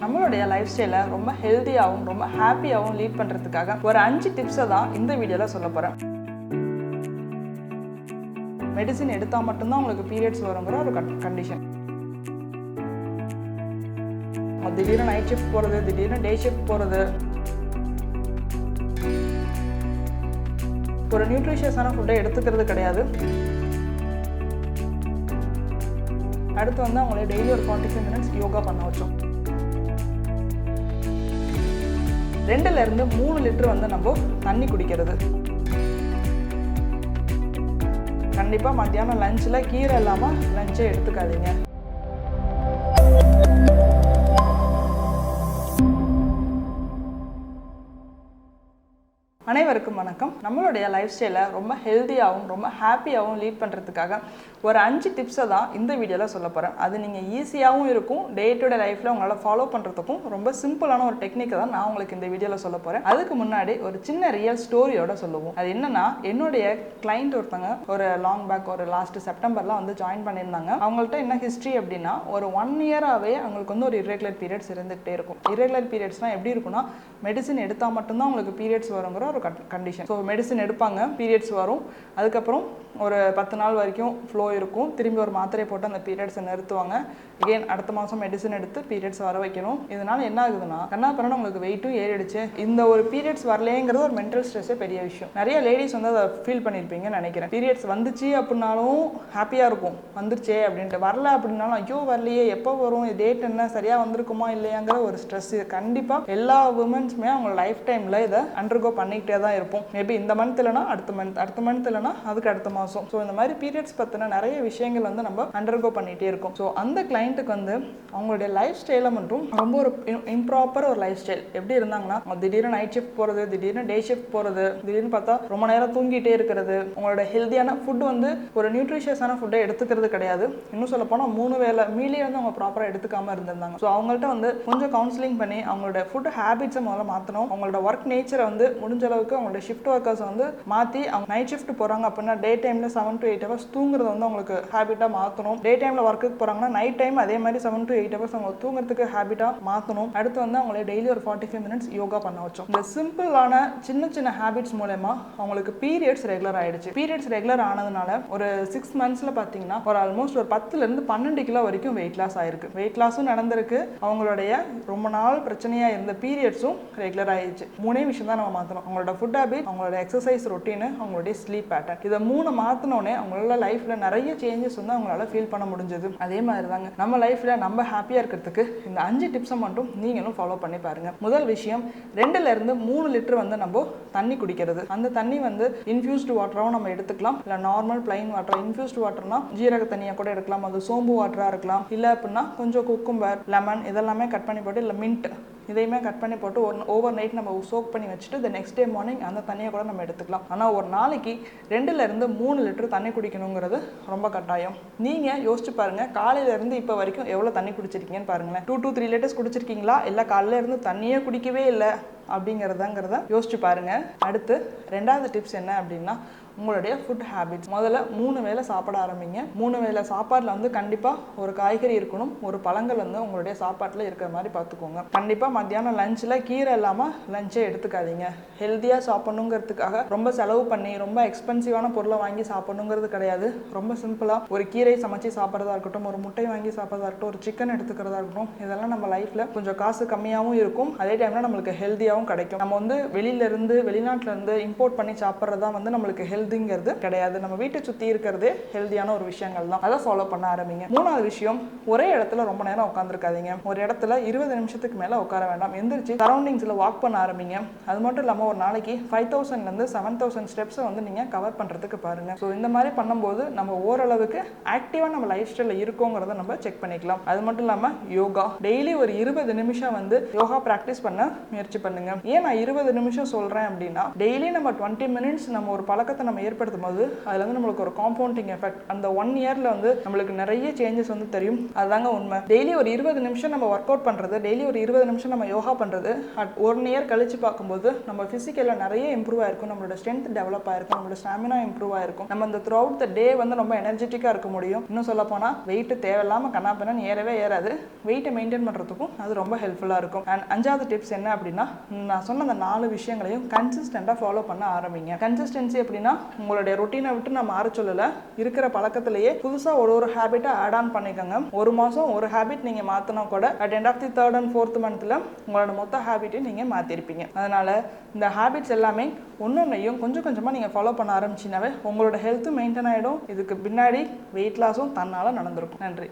நம்மளுடைய லைஃப் ஸ்டைலை ரொம்ப ஹெல்த்தியாகவும் ரொம்ப ஹாப்பியாகவும் லீட் பண்ணுறதுக்காக ஒரு 5 டிப்ஸை தான் இந்த வீடியோவில் சொல்ல போகிறேன். மெடிசின் எடுத்தால் மட்டும்தான் உங்களுக்கு பீரியட்ஸ் வருங்கிற ஒரு கண்டிஷன். திடீர்னு நைட் ஷிஃப்ட் போகிறது, திடீர்னு டே ஷிஃப்ட் போகிறது, ஒரு நியூட்ரிஷியஸான ஃபுட்டை எடுத்துக்கிறது கிடையாது. அடுத்து அவங்களே டெய்லி ஒரு 45 மினிட்ஸ் யோகா பண்ண வச்சோம். 2 இருந்து 3 லிட்டர் நம்ம தண்ணி குடிக்கிறது. கண்டிப்பாக மத்தியானம் லஞ்சில் கீரை இல்லாமல் லஞ்சே எடுத்துக்காதீங்க. அனைவருக்கும் வணக்கம். நம்மளுடைய லைஃப் ஸ்டைலை ரொம்ப ஹெல்த்தியாகவும் ரொம்ப ஹாப்பியாகவும் லீட் பண்ணுறதுக்காக ஒரு 5 டிப்ஸை தான் இந்த வீடியோவில் சொல்ல போகிறேன். அது நீங்கள் ஈஸியாகவும் இருக்கும், டே டு டே லைஃப்பில் உங்களால் ஃபாலோ பண்ணுறதுக்கும் ரொம்ப சிம்பிளான ஒரு டெக்னிக்கை தான் நான் உங்களுக்கு இந்த வீடியோவில் சொல்ல போகிறேன். அதுக்கு முன்னாடி ஒரு சின்ன ரியல் ஸ்டோரியோட சொல்லுவோம். அது என்னன்னா, என்னுடைய கிளைண்ட் ஒருத்தங்க ஒரு லாங் பேக் ஒரு லாஸ்ட் செப்டம்பரில் ஜாயின் பண்ணியிருந்தாங்க. அவங்கள்ட்ட என்ன ஹிஸ்ட்ரி அப்படின்னா, ஒரு 1 இயராகவே அவங்களுக்கு ஒரு இர்ரெகுலர் பீரியட்ஸ் இருந்துகிட்டே இருக்கும். இர்ரெகுலர் பீரியட்ஸ்னால் எப்படி இருக்குன்னா, மெடிசின் எடுத்தால் மட்டும்தான் உங்களுக்கு பீரியட்ஸ் வருங்கிற ஒரு கண்டிஷன். ஸோ மெடிசின் எடுப்பாங்க, பீரியட்ஸ் வரும், அதுக்கப்புறம் ஒரு 10 நாள் வரைக்கும் ஃப்ளோ இருக்கும், திரும்பி ஒரு மாத்திரை போட்டு அந்த பீரியட்ஸை நிறுத்துவாங்க. அகெயின் அடுத்த மாதம் மெடிசின் எடுத்து பீரியட்ஸ் வர வைக்கணும். இதனால என்ன ஆகுதுன்னா, கண்ணாப்பண்ண உங்களுக்கு வெயிட்டும் ஏறிடுச்சு. இந்த ஒரு பீரியட்ஸ் வரலேங்கிறது ஒரு மென்டல் ஸ்ட்ரெஸ்ஸே பெரிய விஷயம். நிறைய லேடிஸ் அதை ஃபீல் பண்ணியிருப்பீங்கன்னு நினைக்கிறேன். பீரியட்ஸ் வந்துச்சு அப்படின்னாலும் ஹாப்பியாக இருக்கும், வந்துருச்சே அப்படின்ட்டு. வரல அப்படின்னாலும் ஐயோ வரலையே, எப்போ வரும், டேட் என்ன, சரியாக வந்திருக்குமா இல்லையாங்கிற ஒரு ஸ்ட்ரெஸ் கண்டிப்பாக எல்லா உமன்ஸுமே அவங்க லைஃப் டைமில் இதை அண்டர்கோ பண்ணிக்கிட்டே தான் இருப்போம். மேபி இந்த மந்த் இல்லைனா அடுத்த மந்த் இல்லைனா அதுக்கு அடுத்த மாதம். ஸோ இந்த மாதிரி பீரியட்ஸ் பற்றின நிறைய விஷயங்கள் நம்ம அண்டர்கோ பண்ணிகிட்டே இருக்கோம். ஸோ அந்த கிளைண்ட்டுக்கு அவங்களுடைய லைஃப் ஸ்டைலை மட்டும் ரொம்ப ஒரு இம்ப்ராப்பர் ஒரு லைஃப் ஸ்டைல் எப்படி இருந்தாங்கன்னா, திடீர்னு நைட் ஷிஃப்ட் போகிறது, திடீர்னு டே ஷிஃப்ட் போகிறது, திடீர்னு பார்த்தா ரொம்ப நேரம் தூங்கிட்டே இருக்கிறது, உங்களோட ஹெல்த்தியான ஃபுட் ஒரு நியூட்ரிஷியஸான ஃபுட்டை எடுத்துக்கிறது கிடையாது. இன்னும் சொல்ல போனால் 3 வேளை மீலே அவங்க ப்ராப்பராக எடுத்துக்காமல் இருந்திருந்தாங்க. ஸோ அவங்கள்ட்ட கொஞ்சம் கவுன்சிலிங் பண்ணி அவங்களோட ஃபுட் ஹேபிட்ஸை முதல்ல மாற்றணும். அவங்களோட ஒர்க் நேச்சரை முடிஞ்ச அளவுக்கு அவங்களோட ஷிஃப்ட் ஒர்க்கர்ஸ் மாற்றி, அவங்க நைட் ஷிஃப்ட் போகிறாங்க அப்படின்னா டே டைமில் 7 to 8 hours தூங்குறது அவங்களுக்கு ஹேபிட்டாக மாற்றணும். டே டைமில் ஒர்க்குக்கு போகிறாங்கன்னா நைட் டைம் அதே மாதிரி 7 to 8 hours அவங்க தூங்குறதுக்கு ஹேபிட்டாக மாற்றணும். அடுத்து அவங்களே டெய்லி ஒரு 45 மினிட்ஸ் யோகா பண்ண வச்சோம். இந்த சிம்பிளான சின்ன சின்ன ஹேபிட்ஸ் மூலமா அவங்களுக்கு பீரியட்ஸ் ரெகுலர் ஆயிடுச்சு. பீரியட்ஸ் ரெகுலர் ஆனதுனால ஒரு 6 monthsல பார்த்தீங்கன்னா ஒரு ஆல்மோஸ்ட் ஒரு 10 to 12 கிலோ வரைக்கும் வெயிட் லாஸ் ஆயிருக்கு. வெயிட் லாஸும் நடந்திருக்கு, அவங்களுடைய ரொம்ப நாள் பிரச்சனையாக இருந்த பீரியட்ஸும் ரெகுலர் ஆயிடுச்சு. 3 விஷயம் தான் நம்ம மாற்றணும். அவங்களோட ஃபுட் ஹேபிட், அவங்களோட எக்ஸசைஸ் ரொட்டீனு, அவங்களுடைய ஸ்லீப் பேட்டர்ன். இதை 3 மாற்றினோடனே அவங்களோட லைஃப்பில் நிறைய சேஞ்சஸ் அவங்களால ஃபீல் பண்ண முடிஞ்சது. அதே மாதிரி தாங்க நம்ம லைஃப்பில் நம்ம ஹாப்பியாக இருக்கிறதுக்கு இந்த 5 டிப்ஸை மட்டும் நீங்களும் ஃபாலோ பண்ணி பாருங்க. முதல் விஷயம், 2 இருந்து 3 லிட்டர் நம்ம தண்ணி குடிக்கிறது. அந்த தண்ணி இன்ஃபியூஸ்டு வாட்டராகவும் நம்ம எடுத்துக்கலாம், இல்லை நார்மல் பிளைன் வாட்டர். இன்ஃபியூஸ்டு வாட்டர்னா ஜீரக தண்ணியாக கூட எடுக்கலாம், அது சோம்பு வாட்டராக இருக்கலாம், இல்லை அப்படின்னா கொஞ்சம் குக்கும்பர், லெமன் இதெல்லாமே கட் பண்ணி போட்டு, இல்லை மின்ட் இதையுமே கட் பண்ணி போட்டு ஓவர் நைட் நம்ம சோக் பண்ணி வச்சுட்டு த நெக்ஸ்ட் டே மார்னிங் அந்த தண்ணியை கூட நம்ம எடுத்துக்கலாம். ஆனால் ஒரு நாளைக்கு 2 இருந்து 3 லிட்டர் தண்ணி குடிக்கணுங்கிறது ரொம்ப கட்டாயம். நீங்கள் யோசிச்சு பாருங்கள், காலையிலேருந்து இப்போ வரைக்கும் எவ்வளோ தண்ணி குடிச்சிருக்கீங்கன்னு பாருங்களேன். 2 to 3 லிட்டர்ஸ் குடிச்சிருக்கீங்களா, இல்லை காலையில இருந்து தண்ணியே குடிக்கவே இல்லை அப்படிங்கிறத யோசிச்சு பாருங்க. அடுத்து 2வது டிப்ஸ் என்ன அப்படின்னா, உங்களுடைய ஃபுட் ஹேபிட்ஸ். முதல்ல 3 வேளை சாப்பிட ஆரம்பிங்க. 3 வேளை சாப்பாட்டில் கண்டிப்பாக ஒரு காய்கறி இருக்கணும், ஒரு பழங்கள் உங்களுடைய சாப்பாட்டில் இருக்கிற மாதிரி பார்த்துக்கோங்க. கண்டிப்பாக மத்தியானம் லஞ்சில் கீரை இல்லாமல் லஞ்சே எடுத்துக்காதீங்க. ஹெல்த்தியாக சாப்பிடணுங்கிறதுக்காக ரொம்ப செலவு பண்ணி ரொம்ப எக்ஸ்பென்சிவான பொருளை வாங்கி சாப்பிடணுங்கிறது கிடையாது. ரொம்ப சிம்பிளாக ஒரு கீரை சமைச்சு சாப்பிட்றதா இருக்கட்டும், ஒரு முட்டை வாங்கி சாப்பிட்றதா இருக்கட்டும், ஒரு சிக்கன் எடுத்துக்கிறதா இருக்கட்டும், இதெல்லாம் நம்ம லைஃப்பில் கொஞ்சம் காசு கம்மியாகவும் இருக்கும், அதே டைமில் நம்மளுக்கு ஹெல்த்தியாகவும் கிடைக்கும். நம்ம வெளிநாட்டிலேருந்து இம்போர்ட் பண்ணி சாப்பிட்றதா நம்மளுக்கு ஹெல்திங்கிறது கிடையாது. நம்ம வீட்டை சுற்றி இருக்கிறதே ஹெல்தியான ஒரு விஷயங்கள் தான். அதை ஃபாலோ பண்ண ஆரம்பிங்க. 3வது விஷயம், ஒரே இடத்துல ரொம்ப நேரம் உட்காந்துருக்காதீங்க. ஒரு இடத்துல 20 நிமிஷத்துக்கு மேலே உட்கார வேண்டாம். எந்திரிச்சு சரௌண்டிங்ஸில் வாக் பண்ண ஆரம்பிங்க. அது மட்டும் இல்லாமல் ஒரு நாளைக்கு 5000 to 7000 ஸ்டெப்ஸை நீங்கள் கவர் பண்ணுறதுக்கு பாருங்க. ஸோ இந்த மாதிரி பண்ணும்போது நம்ம ஓரளவுக்கு ஆக்டிவாக நம்ம லைஃப் ஸ்டைலில் இருக்கோங்கிறத நம்ம செக் பண்ணிக்கலாம். அது மட்டும் இல்லாமல் யோகா டெய்லி ஒரு 20 நிமிஷம் யோகா ப்ராக்டிஸ் பண்ண முயற்சி பண்ணுங்க. ஏன் நான் 20 நிமிஷம் சொல்கிறேன் அப்படின்னா, டெய்லி நம்ம 20 மினிட்ஸ் நம்ம ஒரு பழக்கத்தை நம்ம நம்ம ஏற்படுத்தும் போது அதில் வந்து நம்மளுக்கு ஒரு காம்பவுண்டிங் எஃபெக்ட் அந்த 1 இயரில் வந்து நம்மளுக்கு நிறைய சேஞ்சஸ் வந்து தெரியும். அதுதாங்க உண்மை. டெய்லி ஒரு 20 நிமிஷம் நம்ம ஒர்க் அவுட் பண்ணுறது, டெய்லி ஒரு 20 நிமிஷம் நம்ம யோகா பண்ணுறது 1 இயர் கழிச்சு பார்க்கும்போது நம்ம ஃபிசிக்கலில் நிறைய இம்ப்ரூவ் ஆயிருக்கும், நம்மளோட ஸ்ட்ரென்த் டெவலப் ஆயிருக்கும், நம்மளோட ஸ்டாமினா இம்ப்ரூவ் ஆயிருக்கும், நம்ம இந்த த்ரூ அவுட் த டே வந்து ரொம்ப எனர்ஜெட்டிக்காக இருக்க முடியும். இன்னும் சொல்ல போனால் வெயிட் தேவையில்லாமல் கண்ணாப்பின்னு ஏறவே ஏறாது. வெயிட்டை மெயின்டைன் பண்ணுறதுக்கும் அது ரொம்ப ஹெல்ப்ஃபுல்லாக இருக்கும். அண்ட் 5வது டிப்ஸ் என்ன அப்படின்னா, நான் சொன்ன அந்த 4 விஷயங்களையும் கன்சிஸ்டண்டாக ஃபாலோ பண்ண ஆரம்பிங்க. கன்சிஸ்டன்சி அப்படின்னா உங்களுடைய ரொட்டீனை விட்டு நான் மாற சொல்லலை, இருக்கிற பழக்கத்திலேயே புதுசாக ஒரு ஹேபிட்டை ஆட் ஆன் பண்ணிக்கோங்க. ஒரு மாதம் ஒரு ஹேபிட் நீங்கள் மாற்றினா கூட at end of the 3rd and 4th மந்த்தில் உங்களோட மொத்த ஹேபிட்டையும் நீங்கள் மாற்றிருப்பீங்க. அதனால் இந்த ஹேபிட்ஸ் எல்லாமே ஒன்னொன்னையும் கொஞ்சம் கொஞ்சமாக நீங்கள் ஃபாலோ பண்ண ஆரம்பிச்சினாவே உங்களோட ஹெல்த்தும் மெயின்டைன் ஆகிடும். இதுக்கு பின்னாடி வெயிட் லாஸும் தன்னால் நடந்திருக்கும். நன்றி.